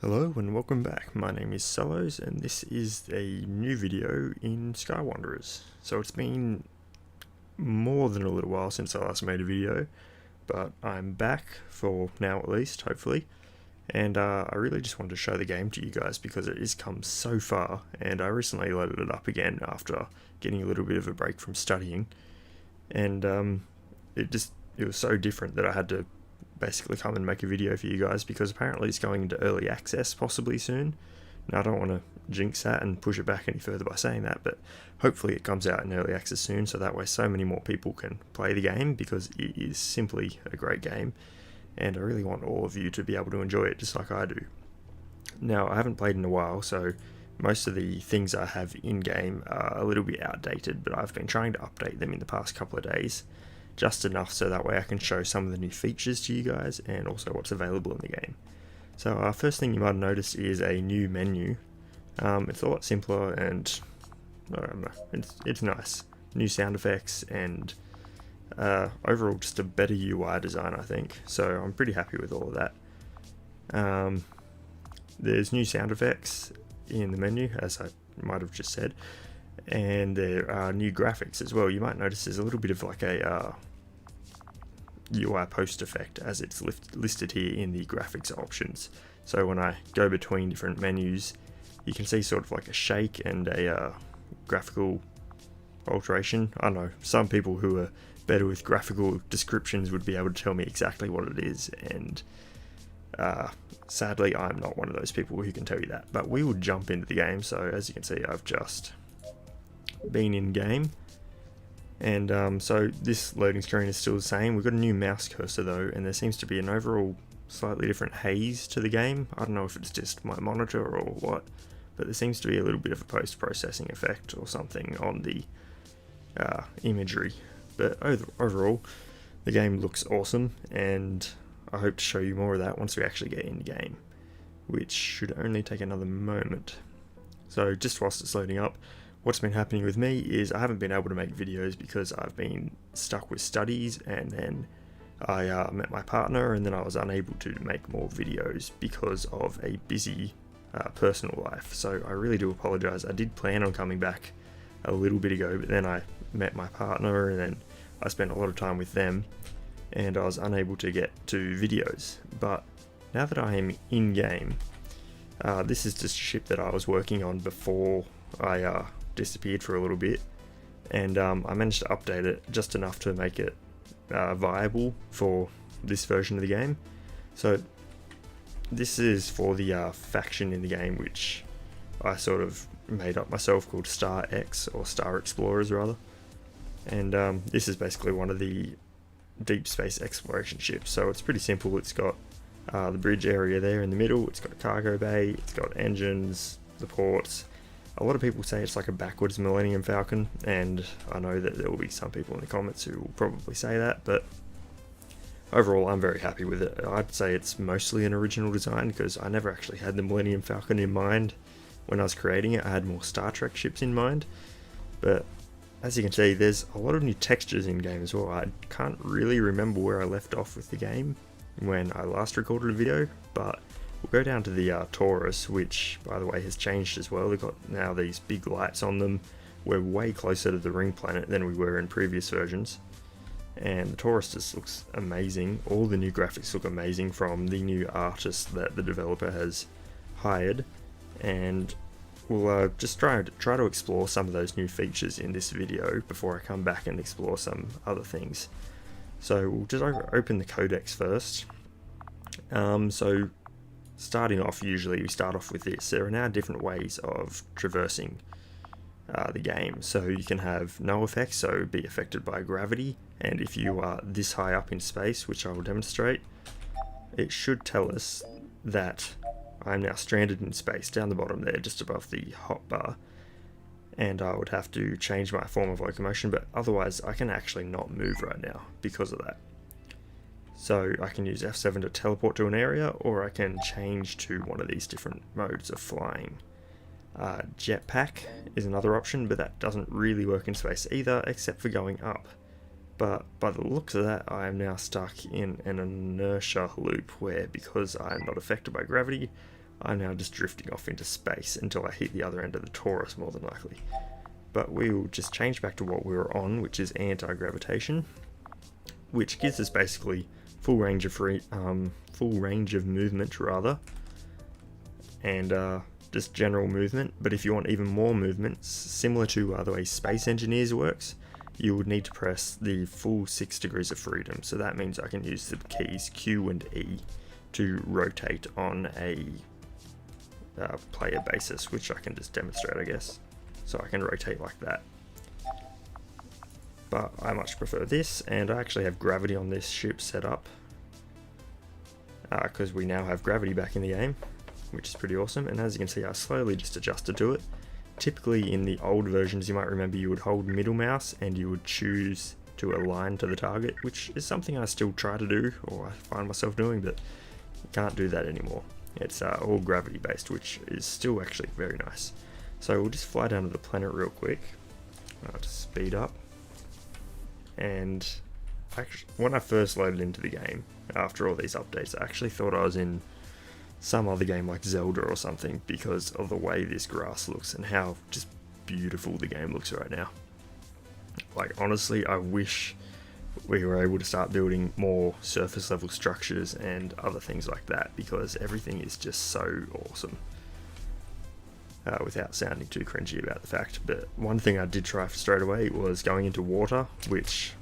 Hello and welcome back. My name is Sullosian and this is a new video in Skywanderers. So it's been more than a little while since I last made a video, but I'm back for now at least, hopefully. And I really just wanted to show the game to you guys because it has come so far, and I recently loaded it up again after getting a little bit of a break from studying. And it was so different that I had to basically come and make a video for you guys because apparently it's going into early access possibly soon. Now I don't want to jinx that and push it back any further by saying that, but hopefully it comes out in early access soon so that way so many more people can play the game because it is simply a great game and I really want all of you to be able to enjoy it just like I do. Now I haven't played in a while, so most of the things I have in game are a little bit outdated, but I've been trying to update them in the past couple of days just enough so that way I can show some of the new features to you guys and also what's available in the game. So first thing you might have noticed is a new menu. It's a lot simpler and it's nice. New sound effects and overall just a better UI design, I think. So I'm pretty happy with all of that. There's new sound effects in the menu, as I might have just said, and there are new graphics as well. You might notice there's a little bit of like a UI post effect as it's listed here in the graphics options. So when I go between different menus, you can see sort of like a shake and a graphical alteration. I don't know, some people who are better with graphical descriptions would be able to tell me exactly what it is, and sadly I'm not one of those people who can tell you that. But we will jump into the game. So as you can see, I've just been in game, and so this loading screen is still the same. We've got a new mouse cursor though, and there seems to be an overall slightly different haze to the game. I don't know if it's just my monitor or what, but there seems to be a little bit of a post-processing effect or something on the imagery. But overall the game looks awesome, and I hope to show you more of that once we actually get in game, which should only take another moment. So just whilst it's loading up, what's been happening with me is I haven't been able to make videos because I've been stuck with studies, and then I met my partner, and then I was unable to make more videos because of a busy personal life. So I really do apologise. I did plan on coming back a little bit ago, but then I met my partner and then I spent a lot of time with them and I was unable to get to videos. But now that I am in game, this is just a ship that I was working on before I disappeared for a little bit, and I managed to update it just enough to make it viable for this version of the game. So this is for the faction in the game, which I sort of made up myself, called Star X, or Star Explorers rather, and this is basically one of the deep space exploration ships. So it's pretty simple. It's got the bridge area there in the middle, it's got a cargo bay, it's got engines, the ports. A lot of people say it's like a backwards Millennium Falcon, and I know that there will be some people in the comments who will probably say that, but overall I'm very happy with it. I'd say it's mostly an original design because I never actually had the Millennium Falcon in mind when I was creating it. I had more Star Trek ships in mind, but as you can see there's a lot of new textures in game as well. I can't really remember where I left off with the game when I last recorded a video, but we'll go down to the Taurus, which by the way has changed as well. They've got now these big lights on them. We're way closer to the ring planet than we were in previous versions, and the Taurus just looks amazing. All the new graphics look amazing from the new artist that the developer has hired, and we'll just try to explore some of those new features in this video before I come back and explore some other things. So we'll just open the codex first. So starting off, usually we start off with this. There are now different ways of traversing the game. So you can have no effects, so be affected by gravity, and if you are this high up in space, which I will demonstrate, it should tell us that I'm now stranded in space down the bottom there, just above the hotbar, and I would have to change my form of locomotion, but otherwise I can actually not move right now because of that. So I can use F7 to teleport to an area, or I can change to one of these different modes of flying. Jetpack is another option, but that doesn't really work in space either, except for going up. But by the looks of that, I am now stuck in an inertia loop where, because I am not affected by gravity, I'm now just drifting off into space until I hit the other end of the torus, more than likely. But we'll just change back to what we were on, which is anti-gravitation, which gives us basically full range of movement rather, and just general movement. But if you want even more movement, similar to the way Space Engineers works, you would need to press the full 6 degrees of freedom. So that means I can use the keys Q and E to rotate on a player basis, which I can just demonstrate, I guess. So I can rotate like that. But I much prefer this, and I actually have gravity on this ship set up, because we now have gravity back in the game, which is pretty awesome. And as you can see, I slowly just adjusted to it. Typically in the old versions, you might remember you would hold middle mouse and you would choose to align to the target, which is something I still try to do, or I find myself doing, but you can't do that anymore. It's all gravity based, which is still actually very nice. So we'll just fly down to the planet real quick. I'll just speed up. And actually, when I first loaded into the game, after all these updates, I actually thought I was in some other game like Zelda or something, because of the way this grass looks and how just beautiful the game looks right now. Like, honestly, I wish we were able to start building more surface level structures and other things like that, because everything is just so awesome. Without sounding too cringy about the fact, but one thing I did try straight away was going into water, which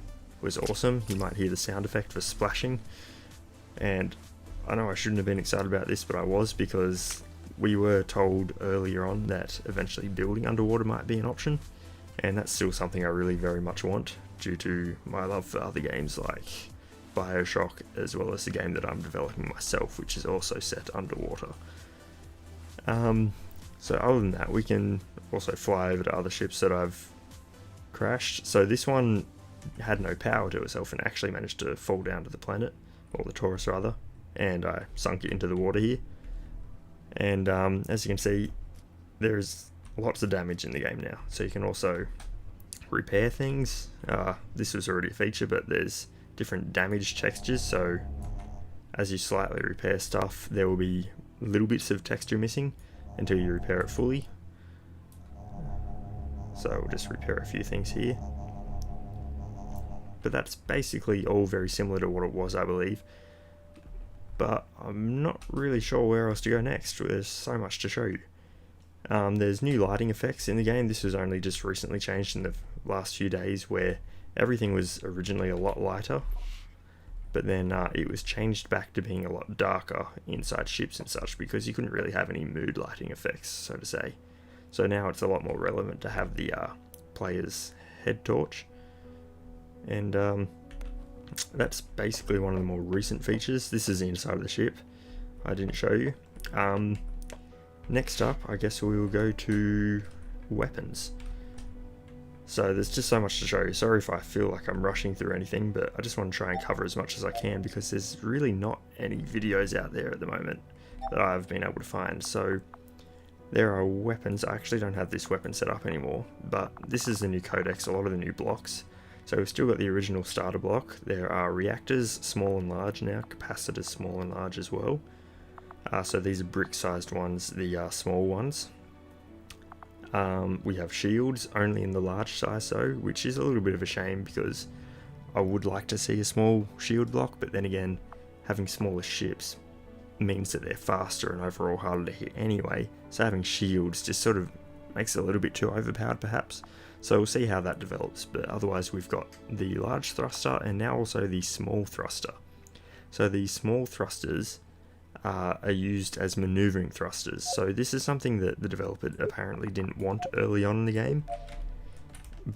was awesome. You might hear the sound effect for splashing, and I know I shouldn't have been excited about this, but I was, because we were told earlier on that eventually building underwater might be an option, and that's still something I really very much want, due to my love for other games like Bioshock, as well as the game that I'm developing myself, which is also set underwater. So other than that, we can also fly over to other ships that I've crashed. So this one had no power to itself and actually managed to fall down to the planet, or the torus rather, and I sunk it into the water here. And as you can see, there's lots of damage in the game now. So you can also repair things. This was already a feature, but there's different damage textures. So as you slightly repair stuff, there will be little bits of texture missing until you repair it fully. So we'll just repair a few things here. But that's basically all very similar to what it was, I believe. But I'm not really sure where else to go next. There's so much to show you. There's new lighting effects in the game. This was only just recently changed in the last few days, where everything was originally a lot lighter, but then it was changed back to being a lot darker inside ships and such, because you couldn't really have any mood lighting effects, so to say. So now it's a lot more relevant to have the player's head torch, and that's basically one of the more recent features. This is the inside of the ship I didn't show you. Next up, I guess we will go to weapons. So there's just so much to show you. Sorry if I feel like I'm rushing through anything, but I just want to try and cover as much as I can, because there's really not any videos out there at the moment that I've been able to find. So there are weapons. I actually don't have this weapon set up anymore, but this is the new codex, a lot of the new blocks. So we've still got the original starter block. There are reactors, small and large now, capacitors, small and large as well. So these are brick-sized ones, the small ones. We have shields, only in the large size though, which is a little bit of a shame, because I would like to see a small shield block, but then again, having smaller ships means that they're faster and overall harder to hit anyway, so having shields just sort of makes it a little bit too overpowered perhaps. So we'll see how that develops, but otherwise we've got the large thruster and now also the small thruster. So the small thrusters are used as maneuvering thrusters. So this is something that the developer apparently didn't want early on in the game,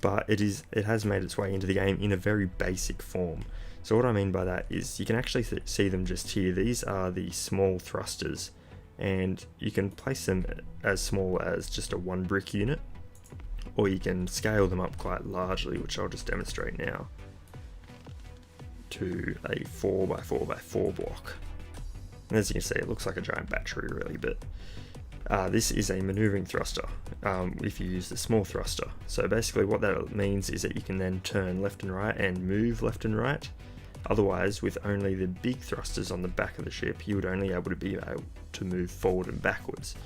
but it has made its way into the game in a very basic form. So what I mean by that is you can actually see them just here. These are the small thrusters, and you can place them as small as just a 1 brick unit, or you can scale them up quite largely, which I'll just demonstrate now, to a 4x4x4 block. And as you can see, it looks like a giant battery really, but this is a maneuvering thruster if you use the small thruster. So basically what that means is that you can then turn left and right and move left and right Otherwise, with only the big thrusters on the back of the ship, you would only be able to move forward and backwards.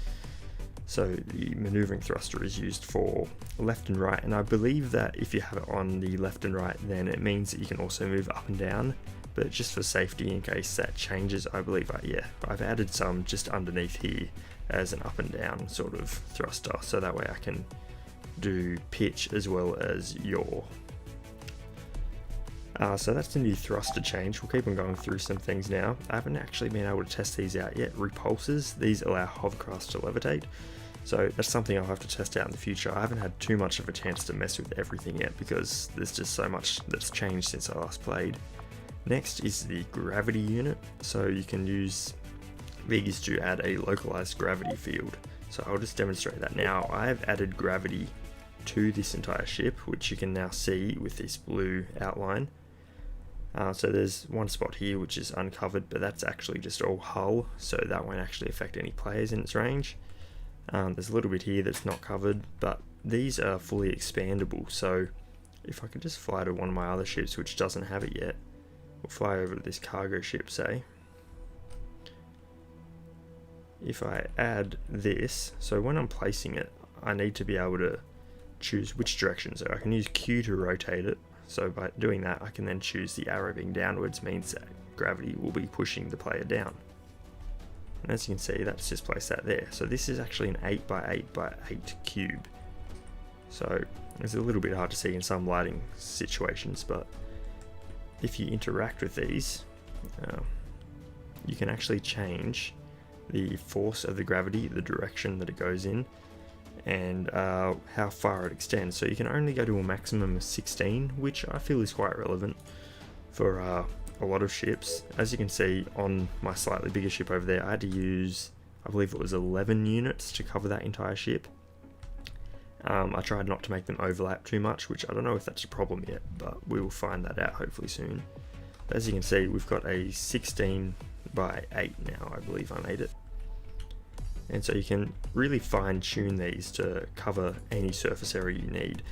So the maneuvering thruster is used for left and right, and I believe that if you have it on the left and right, then it means that you can also move up and down. But just for safety, in case that changes, I believe I've added some just underneath here as an up and down sort of thruster, so that way I can do pitch as well as yaw. So that's the new thruster change. We'll keep on going through some things now. I haven't actually been able to test these out yet. Repulsors, these allow hovercrafts to levitate. So that's something I'll have to test out in the future. I haven't had too much of a chance to mess with everything yet because there's just so much that's changed since I last played. Next is the gravity unit. So you can use these to add a localized gravity field. So I'll just demonstrate that now. I have added gravity to this entire ship, which you can now see with this blue outline. So there's one spot here which is uncovered, but that's actually just all hull, so that won't actually affect any players in its range. There's a little bit here that's not covered, but these are fully expandable. So if I could just fly to one of my other ships which doesn't have it yet, we'll fly over to this cargo ship, say. If I add this, so when I'm placing it, I need to be able to choose which direction. So I can use Q to rotate it. So by doing that, I can then choose the arrow being downwards, means that gravity will be pushing the player down. And as you can see, that's just placed that there. So this is actually an 8x8x8 cube. So it's a little bit hard to see in some lighting situations, but if you interact with these, you can actually change the force of the gravity, the direction that it goes in, and how far it extends. So you can only go to a maximum of 16, which I feel is quite relevant for a lot of ships. As you can see on my slightly bigger ship over there, I had to use, I believe it was 11 units to cover that entire ship. I tried not to make them overlap too much, which I don't know if that's a problem yet, but we will find that out hopefully soon. But as you can see, we've got a 16 by 8 now, I believe I made it. And so you can really fine tune these to cover any surface area you need,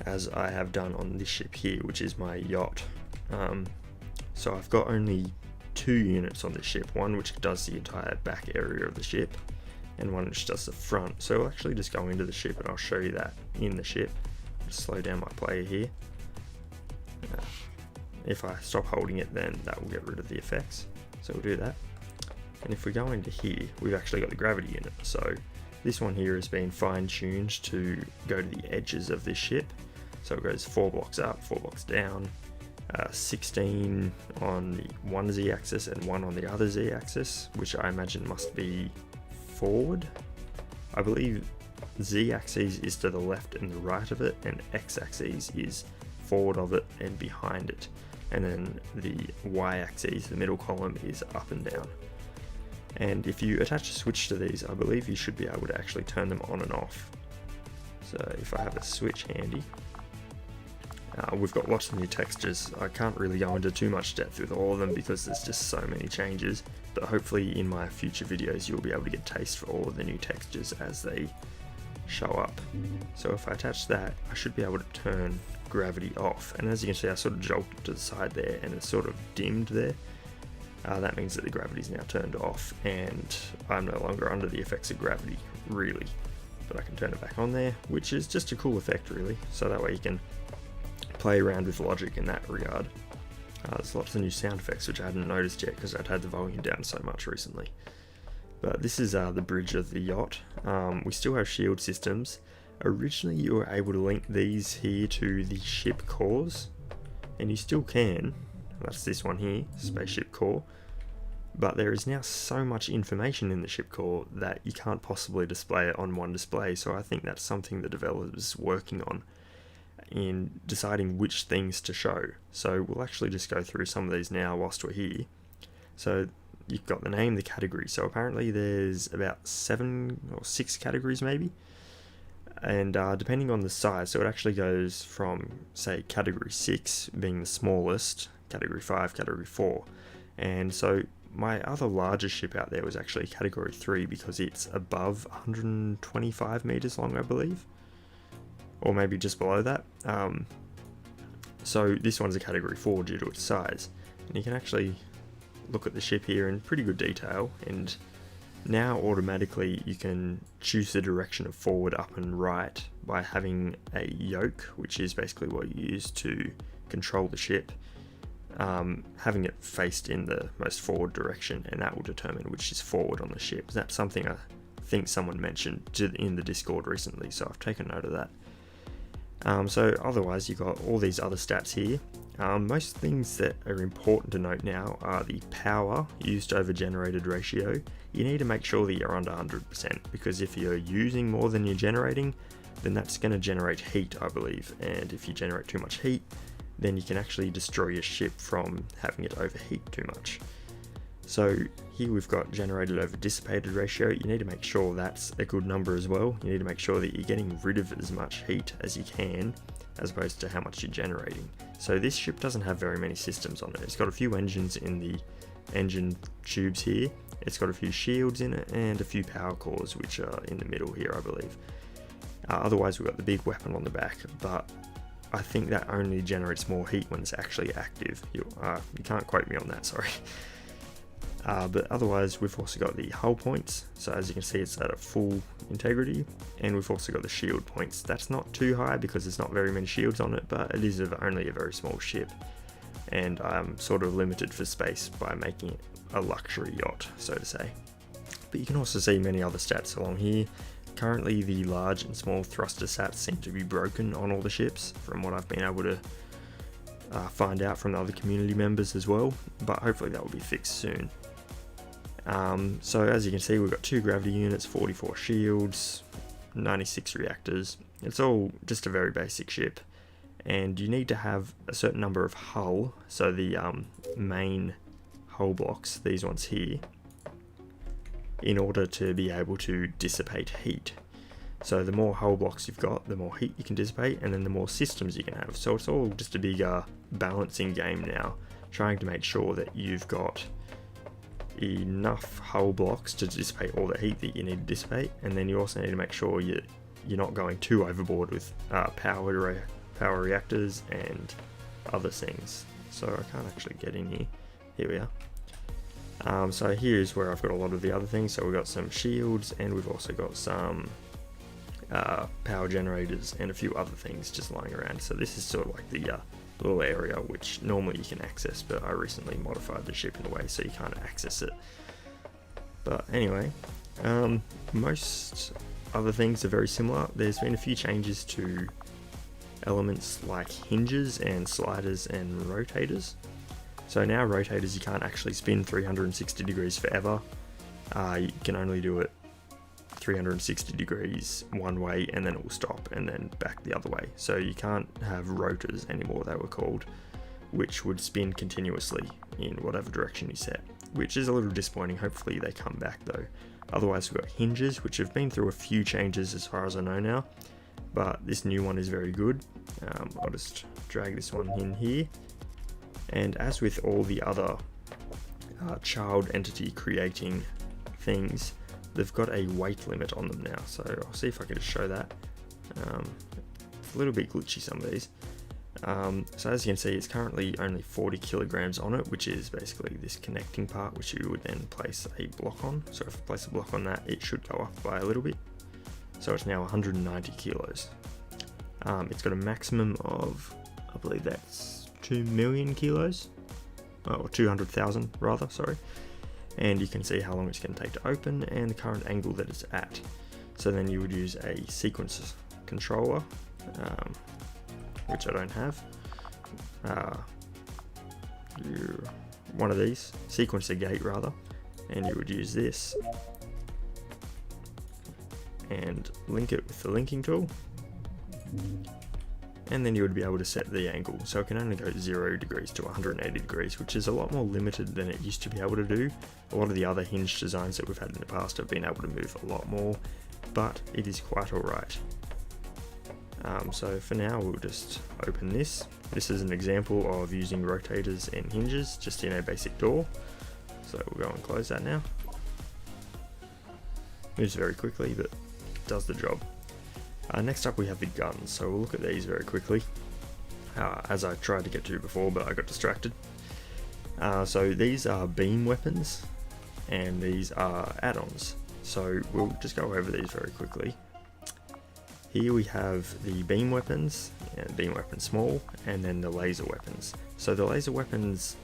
as I have done on this ship here, which is my yacht. So I've got only 2 units on this ship, one which does the entire back area of the ship, and one which does the front. So I'll actually just go into the ship and I'll show you that in the ship. Just slow down my player here. If I stop holding it, then that will get rid of the effects. So we'll do that. And if we go into here, we've actually got the gravity unit. So this one here has been fine-tuned to go to the edges of this ship. So it goes 4 blocks up, 4 blocks down, 16 on the one z-axis and 1 on the other z-axis, which I imagine must be forward. I believe z-axis is to the left and the right of it, and x-axis is forward of it and behind it. And then the y-axis, the middle column, is up and down. And if you attach a switch to these, I believe you should be able to actually turn them on and off. So if I have a switch handy, we've got lots of new textures. I can't really go into too much depth with all of them because there's just so many changes, but hopefully in my future videos you'll be able to get a taste for all of the new textures as they show up. So if I attach that, I should be able to turn gravity off, and as you can see, I sort of jolted to the side there and it's sort of dimmed there. That means that the gravity is now turned off and I'm no longer under the effects of gravity, really. But I can turn it back on there, which is just a cool effect, really. So that way you can play around with logic in that regard. There's lots of new sound effects which I hadn't noticed yet because I'd had the volume down so much recently. But this is the bridge of the yacht. We still have shield systems. Originally you were able to link these here to the ship cores, and you still can. That's this one here, spaceship core. But there is now so much information in the ship core that you can't possibly display it on one display, so I think that's something the developers are working on in deciding which things to show. So we'll actually just go through some of these now whilst we're here. So you've got the name, the category. So apparently there's about 7 or 6 categories maybe. And depending on the size, so it actually goes from, say, category 6 being the smallest, category 5, category 4. And so my other largest ship out there was actually category 3 because it's above 125 meters long, I believe, or maybe just below that. So this one's a category 4 due to its size. And you can actually look at the ship here in pretty good detail, and now automatically you can choose the direction of forward, up and right by having a yoke, which is basically what you use to control the ship, having it faced in the most forward direction, and that will determine which is forward on the ship. That's something I think someone mentioned in the Discord recently, so I've taken note of that. So otherwise you've got all these other stats here. Most things that are important to note now are the power used over generated ratio. You need to make sure that you're under 100%, because if you're using more than you're generating, then that's going to generate heat, I believe, and if you generate too much heat, then you can actually destroy your ship from having it overheat too much. So here we've got generated over dissipated ratio. You need to make sure that's a good number as well. You need to make sure that you're getting rid of as much heat as you can, as opposed to how much you're generating. So this ship doesn't have very many systems on it. It's got a few engines in the engine tubes here. It's got a few shields in it and a few power cores, which are in the middle here, I believe. Otherwise we've got the big weapon on the back, but I think that only generates more heat when it's actually active. You can't quote me on that, sorry. But otherwise we've also got the hull points, so as you can see it's at a full integrity, and we've also got the shield points. That's not too high because there's not very many shields on it, but it is only a very small ship, and I'm sort of limited for space by making it a luxury yacht, so to say. But you can also see many other stats along here. Currently the large and small thruster stats seem to be broken on all the ships, from what I've been able to find out from the other community members as well, but hopefully that will be fixed soon. So as you can see, we've got 2 gravity units, 44 shields, 96 reactors. It's all just a very basic ship, and you need to have a certain number of hull, so the main hull blocks, these ones here, in order to be able to dissipate heat. So the more hull blocks you've got, the more heat you can dissipate, and then the more systems you can have. So it's all just a bigger balancing game now, trying to make sure that you've got enough hull blocks to dissipate all the heat that you need to dissipate, and then you also need to make sure you're not going too overboard with power reactors and other things. So I can't actually get in here. Here we are. So here's where I've got a lot of the other things. So we've got some shields, and we've also got some power generators and a few other things just lying around. So this is sort of like the little area which normally you can access, but I recently modified the ship in a way so you can't access it. But anyway, most other things are very similar. There's been a few changes to elements like hinges and sliders and rotators. So now rotators, you can't actually spin 360 degrees forever. You can only do it 360 degrees one way, and then it will stop, and then back the other way. So you can't have rotors anymore, they were called, which would spin continuously in whatever direction you set, which is a little disappointing. Hopefully they come back though. Otherwise we've got hinges, which have been through a few changes as far as I know now, but this new one is very good. I'll just drag this one in here, and as with all the other child entity creating things, they've got a weight limit on them now. So I'll see if I can just show that. It's a little bit glitchy, some of these. So as you can see, it's currently only 40 kilograms on it, which is basically this connecting part, which you would then place a block on. So if I place a block on that, it should go up by a little bit. So it's now 190 kilos. It's got a maximum of, I believe that's 2 million kilos, or 200,000 rather, sorry. And you can see how long it's going to take to open and the current angle that it's at. So then you would use a sequence controller, which I don't have. One of these, sequencer gate rather, and you would use this and link it with the linking tool, and then you would be able to set the angle. So it can only go 0 degrees to 180 degrees, which is a lot more limited than it used to be able to do. A lot of the other hinge designs that we've had in the past have been able to move a lot more, but it is quite alright. So for now we'll just open this. This is an example of using rotators and hinges just in a basic door. So we'll go and close that now. Moves very quickly, but does the job. Next up we have the guns, so we'll look at these very quickly, as I tried to get to before but I got distracted. So these are beam weapons and these are add-ons. So we'll just go over these very quickly. Here we have the beam weapons, and beam weapon small, and then the laser weapons. So the laser weapons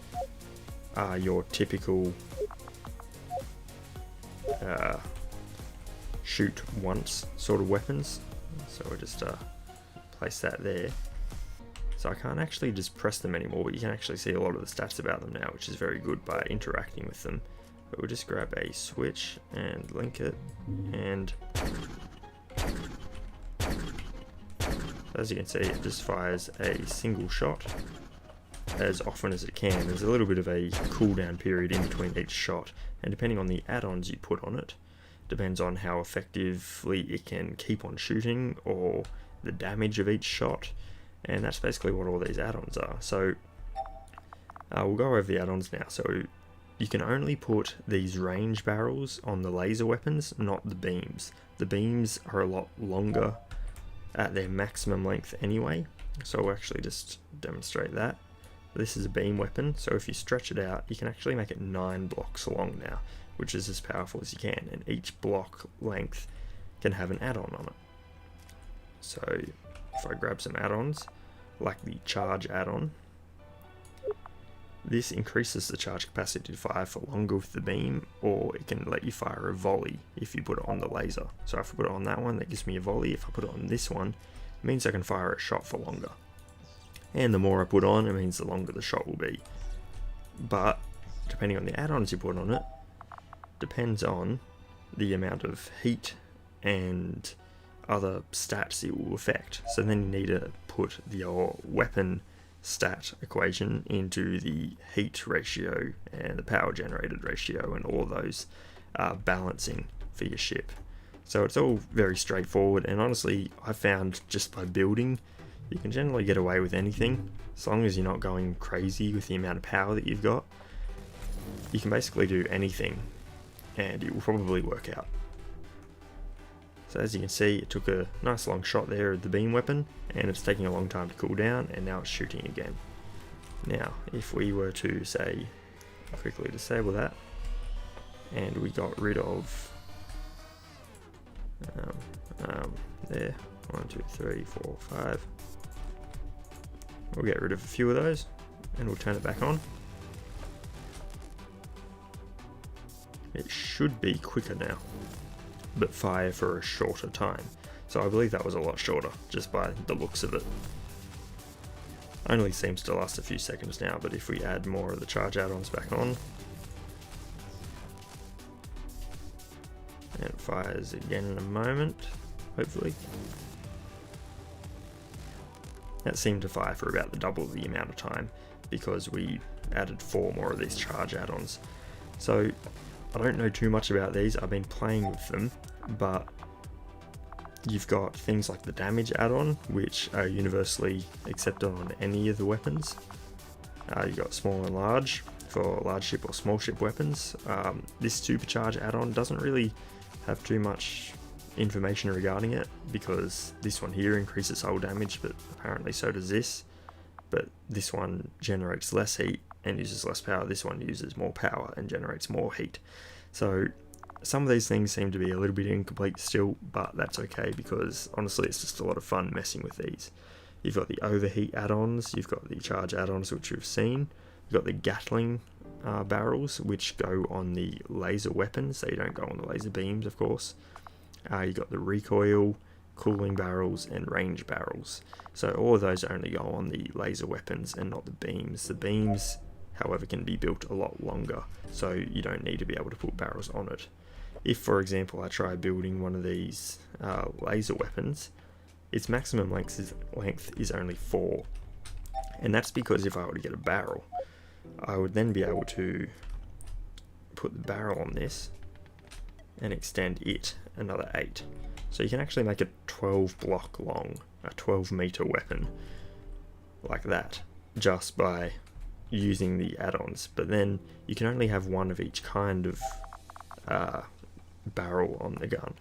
are your typical shoot once sort of weapons. So we'll just place that there. So I can't actually just press them anymore, but you can actually see a lot of the stats about them now, which is very good by interacting with them. But we'll just grab a switch and link it, and as you can see, it just fires a single shot as often as it can. There's a little bit of a cooldown period in between each shot, and depending on the add-ons you put on it, depends on how effectively it can keep on shooting or the damage of each shot, and that's basically what all these add-ons are. So we'll go over the add-ons now. So you can only put these range barrels on the laser weapons, not the beams. The beams are a lot longer at their maximum length anyway, so we'll actually just demonstrate that. This is a beam weapon, so if you stretch it out, you can actually make it 9 blocks long now, which is as powerful as you can, and each block length can have an add-on on it. So if I grab some add-ons, like the charge add-on, this increases the charge capacity to fire for longer with the beam, or it can let you fire a volley if you put it on the laser. So if I put it on that one, that gives me a volley. If I put it on this one, it means I can fire a shot for longer. And the more I put on, it means the longer the shot will be. But depending on the add-ons you put on it, depends on the amount of heat and other stats it will affect. So then you need to put your weapon stat equation into the heat ratio and the power generated ratio and all those balancing for your ship. So it's all very straightforward, and honestly I found just by building you can generally get away with anything as long as you're not going crazy with the amount of power that you've got. You can basically do anything and it will probably work out. So as you can see, it took a nice long shot there at the beam weapon, and it's taking a long time to cool down, and now it's shooting again. Now, if we were to say, quickly disable that, and we got rid of, there, 1, 2, 3, 4, 5. We'll get rid of a few of those, and we'll turn it back on. It should be quicker now, but fire for a shorter time. So I believe that was a lot shorter, just by the looks of it. Only seems to last a few seconds now, but if we add more of the charge add-ons back on, and it fires again in a moment, hopefully. That seemed to fire for about the double the amount of time, because we added 4 more of these charge add-ons. So I don't know too much about these, I've been playing with them, but you've got things like the damage add-on, which are universally accepted on any of the weapons. You've got small and large for large ship or small ship weapons. This supercharge add-on doesn't really have too much information regarding it, because this one here increases hull damage, but apparently so does this. But this one generates less heat and uses less power. This one uses more power and generates more heat. So some of these things seem to be a little bit incomplete still, but that's okay, because honestly it's just a lot of fun messing with these. You've got the overheat add-ons, you've got the charge add-ons, which you've seen. You've got the Gatling barrels, which go on the laser weapons. They don't go on the laser beams, of course. You've got the recoil, cooling barrels, and range barrels. So all of those only go on the laser weapons and not the beams. The beams, however, can be built a lot longer, so you don't need to be able to put barrels on it. If, for example, I try building one of these laser weapons, its maximum length is only 4. And that's because if I were to get a barrel, I would then be able to put the barrel on this and extend it another 8. So you can actually make a 12 block long, a 12 meter weapon like that, just by using the add-ons. But then you can only have one of each kind of barrel on the gun.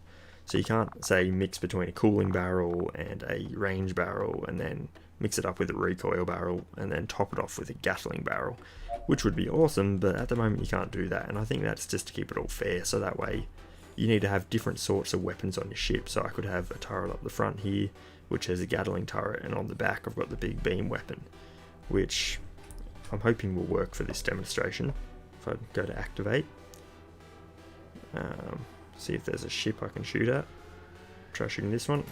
So you can't say mix between a cooling barrel and a range barrel and then mix it up with a recoil barrel, and then top it off with a Gatling barrel, which would be awesome, but at the moment you can't do that, and I think that's just to keep it all fair, so that way you need to have different sorts of weapons on your ship. So I could have a turret up the front here, which has a Gatling turret, and on the back I've got the big beam weapon, which I'm hoping will work for this demonstration. If I go to activate, see if there's a ship I can shoot at. Try shooting this one.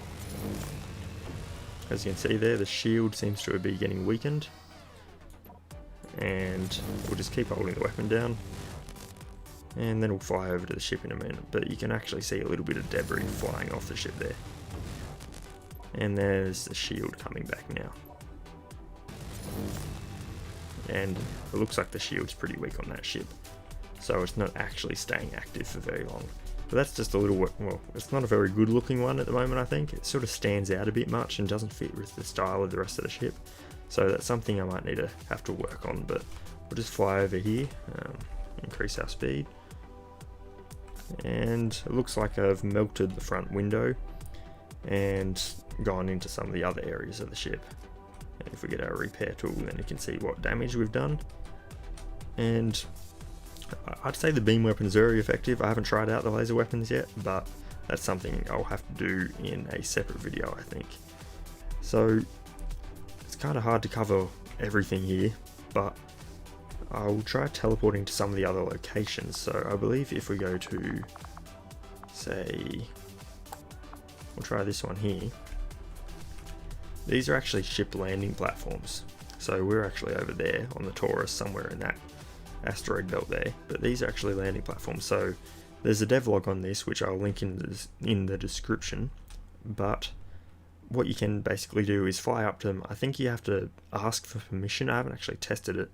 As you can see there, the shield seems to be getting weakened, and we'll just keep holding the weapon down, and then we'll fly over to the ship in a minute. But you can actually see a little bit of debris flying off the ship there, and there's the shield coming back now, and it looks like the shield's pretty weak on that ship, so it's not actually staying active for very long. But that's just a little, well, it's not a very good looking one at the moment. I think it sort of stands out a bit much and doesn't fit with the style of the rest of the ship, so that's something I might need to have to work on. But we'll just fly over here, increase our speed, and it looks like I've melted the front window and gone into some of the other areas of the ship. And if we get our repair tool, then you can see what damage we've done. And I'd say the beam weapon's very effective. I haven't tried out the laser weapons yet, but that's something I'll have to do in a separate video, I think. So it's kind of hard to cover everything here, but I'll try teleporting to some of the other locations. So I believe if we go to, say, we'll try this one here. These are actually ship landing platforms. So we're actually over there on the Taurus, somewhere in that asteroid belt there, but these are actually landing platforms. So there's a devlog on this, which I'll link in the description, but what you can basically do is fly up to them. I think you have to ask for permission. I haven't actually tested it,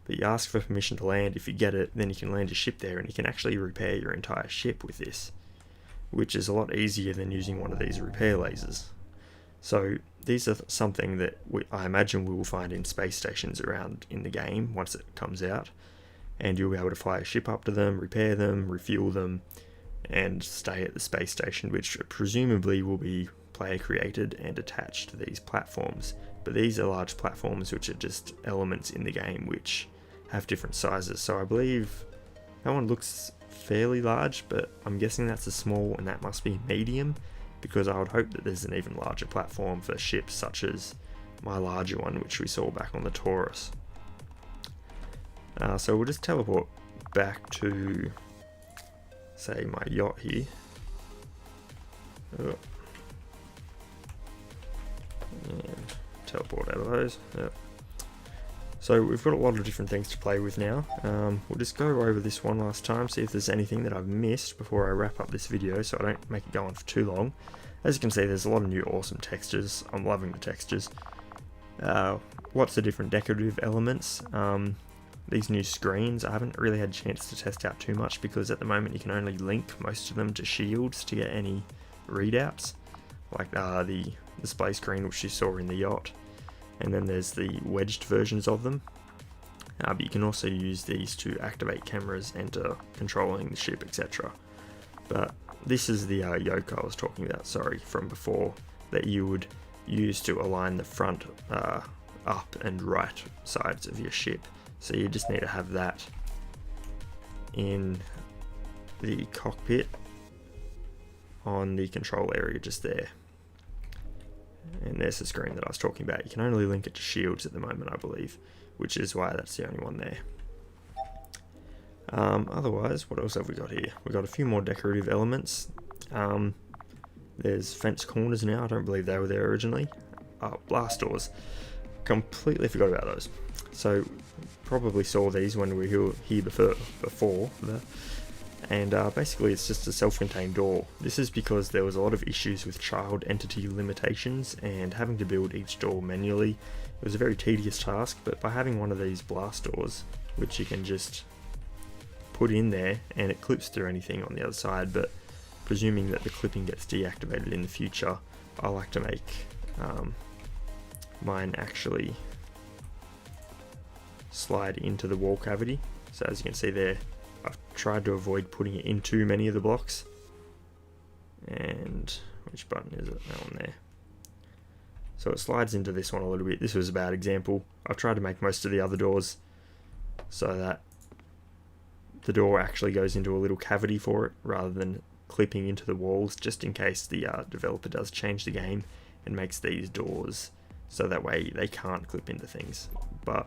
but you ask for permission to land. If you get it, then you can land your ship there, and you can actually repair your entire ship with this, which is a lot easier than using one of these repair lasers. So these are something that I imagine we will find in space stations around in the game once it comes out, and you'll be able to fly a ship up to them, repair them, refuel them, and stay at the space station, which presumably will be player created and attached to these platforms. But these are large platforms which are just elements in the game which have different sizes. So I believe that one looks fairly large, but I'm guessing that's a small, and that must be medium, because I would hope that there's an even larger platform for ships such as my larger one, which we saw back on the Taurus. So we'll just teleport back to, say, my yacht here. Oh. And teleport out of those. Yep. So we've got a lot of different things to play with now. We'll just go over this one last time, see if there's anything that I've missed before I wrap up this video, so I don't make it go on for too long. As you can see, there's a lot of new awesome textures. I'm loving the textures. Lots of different decorative elements. These new screens, I haven't really had a chance to test out too much, because at the moment you can only link most of them to shields to get any readouts, like the display screen which you saw in the yacht, and then there's the wedged versions of them. But you can also use these to activate cameras, enter controlling the ship, etc. But this is the yoke I was talking about, sorry, from before, that you would use to align the front up and right sides of your ship. So you just need to have that in the cockpit on the control area just there. And there's the screen that I was talking about. You can only link it to shields at the moment, I believe, which is why that's the only one there. Otherwise, what else have we got here? We've got a few more decorative elements. There's fence corners now. I don't believe they were there originally. Blast doors. Completely forgot about those. So probably saw these when we were here before. And basically it's just a self-contained door. This is because there was a lot of issues with child entity limitations and having to build each door manually. It was a very tedious task, but by having one of these blast doors, which you can just put in there and it clips through anything on the other side, but presuming that the clipping gets deactivated in the future, I like to make mine actually slide into the wall cavity. So as you can see there, I've tried to avoid putting it in too many of the blocks. And which button is it? That one there. So it slides into this one a little bit. This was a bad example. I've tried to make most of the other doors so that the door actually goes into a little cavity for it rather than clipping into the walls, just in case the developer does change the game and makes these doors so that way they can't clip into things. But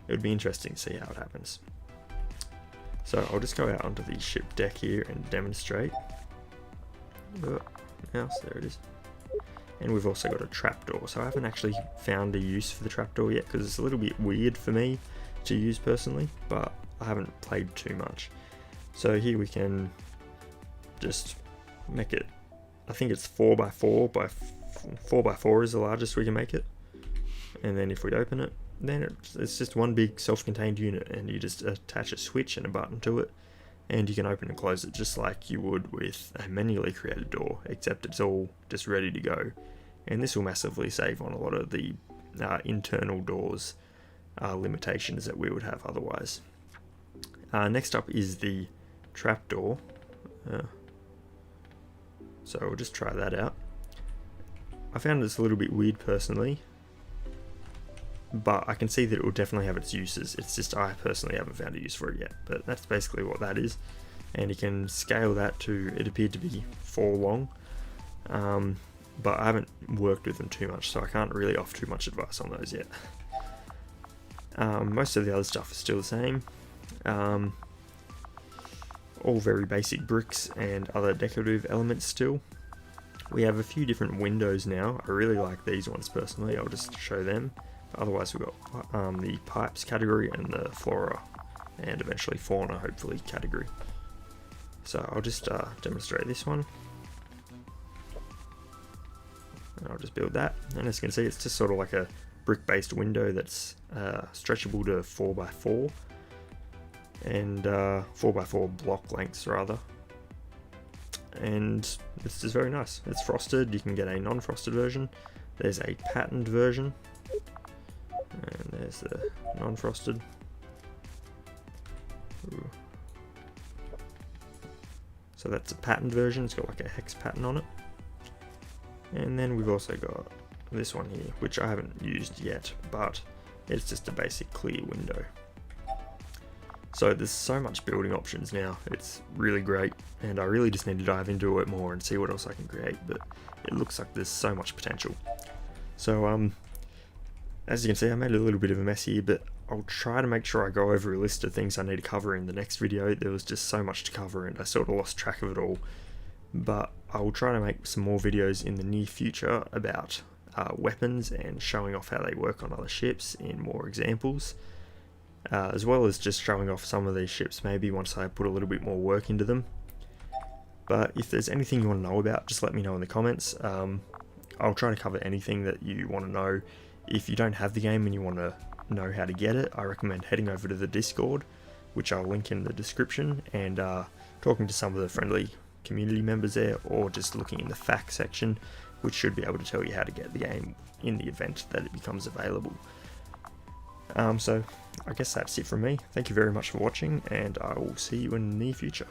it would be interesting to see how it happens. So I'll just go out onto the ship deck here and demonstrate. Mouse, there it is. And we've also got a trapdoor. So I haven't actually found a use for the trapdoor yet because it's a little bit weird for me to use personally, but I haven't played too much. So here we can just make it, I think it's 4x4 by 4x4 is the largest we can make it. And then if we open it, then it's just one big self-contained unit, and you just attach a switch and a button to it, and you can open and close it just like you would with a manually created door, except it's all just ready to go. And this will massively save on a lot of the internal doors limitations that we would have otherwise. Next up is the trapdoor. So we'll just try that out. I found this a little bit weird personally, but I can see that it will definitely have its uses. It's just I personally haven't found a use for it yet, but that's basically what that is. And you can scale that to, it appeared to be 4 long, but I haven't worked with them too much, so I can't really offer too much advice on those yet. Most of the other stuff is still the same. All very basic bricks and other decorative elements still. We have a few different windows now. I really like these ones personally. I'll just show them. Otherwise we've got the pipes category and the flora and eventually fauna hopefully category. So I'll just demonstrate this one. And I'll just build that. And as you can see, it's just sort of like a brick based window that's stretchable to 4x4 and 4x4 block lengths rather. And it's just very nice. It's frosted. You can get a non-frosted version. There's a patterned version. And there's the non-frosted. So that's a patterned version. It's got like a hex pattern on it. And then we've also got this one here, which I haven't used yet, but it's just a basic clear window. So there's so much building options now. It's really great, and I really just need to dive into it more and see what else I can create, but it looks like there's so much potential. So as you can see, I made a little bit of a mess here, but I'll try to make sure I go over a list of things I need to cover in the next video. There was just so much to cover and I sort of lost track of it all. But I will try to make some more videos in the near future about weapons and showing off how they work on other ships in more examples. As well as just showing off some of these ships maybe once I put a little bit more work into them. But if there's anything you want to know about, just let me know in the comments. I'll try to cover anything that you want to know. If you don't have the game and you want to know how to get it, I recommend heading over to the Discord, which I'll link in the description, and talking to some of the friendly community members there, or just looking in the facts section, which should be able to tell you how to get the game in the event that it becomes available. So I guess that's it from me. Thank you very much for watching, and I will see you in the near future.